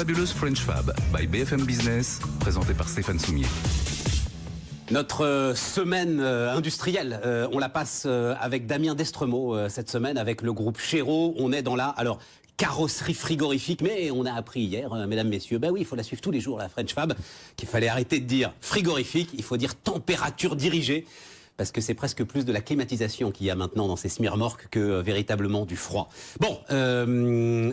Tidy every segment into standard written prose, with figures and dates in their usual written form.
fabuleuse French Fab by BFM Business, présentée par Stéphane Soumier. Notre semaine industrielle, on la passe avec Damien Destremaux cette semaine, avec le groupe Chéreau. On est dans la carrosserie frigorifique, mais on a appris hier, mesdames, messieurs, ben oui, il faut la suivre tous les jours, la French Fab, qu'il fallait arrêter de dire frigorifique, il faut dire température dirigée, parce que c'est presque plus de la climatisation qu'il y a maintenant dans ces semi-remorques que véritablement du froid. Bon,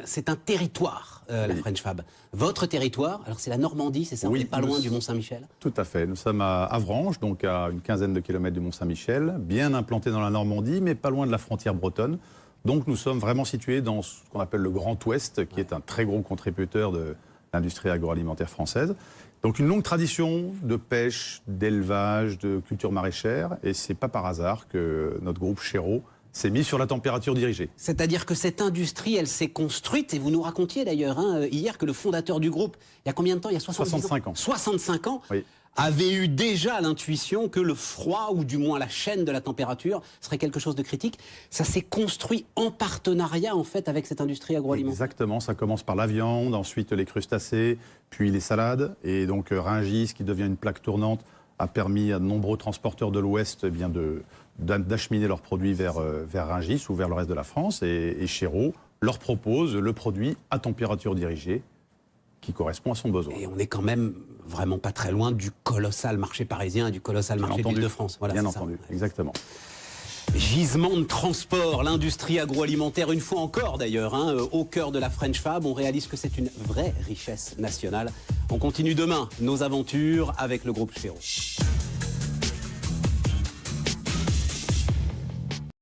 c'est un territoire, la French Fab. Votre territoire, alors c'est la Normandie, c'est ça? Oui, on n'est pas loin du Mont-Saint-Michel? Tout à fait. Nous sommes à Avranches, donc à une quinzaine de kilomètres du Mont-Saint-Michel, bien implanté dans la Normandie, mais pas loin de la frontière bretonne. Donc nous sommes vraiment situés dans ce qu'on appelle le Grand Ouest, qui est un très gros contributeur de l'industrie agroalimentaire française. Donc une longue tradition de pêche, d'élevage, de culture maraîchère, et c'est pas par hasard que notre groupe Chéreau s'est mis sur la température dirigée. C'est-à-dire que cette industrie, elle s'est construite, et vous nous racontiez d'ailleurs hier que le fondateur du groupe, il y a combien de temps? Il y a 65 ans. 65 ans, Oui. avait eu déjà l'intuition que le froid, ou du moins la chaîne de la température, serait quelque chose de critique. Ça s'est construit en partenariat, en fait, avec cette industrie agroalimentaire. Exactement, ça commence par la viande, ensuite les crustacés, puis les salades. Et donc Rungis, qui devient une plaque tournante, a permis à de nombreux transporteurs de l'Ouest d'acheminer leurs produits vers Rungis ou vers le reste de la France. Et Chéreau leur propose le produit à température dirigée qui correspond à son besoin. Et on est quand même vraiment pas très loin du colossal marché parisien et du colossal marché de l'Île-de-France. Voilà, bien entendu, exactement. Gisement de transport, l'industrie agroalimentaire, une fois encore d'ailleurs, au cœur de la French Fab, on réalise que c'est une vraie richesse nationale. On continue demain nos aventures avec le groupe Chéreau.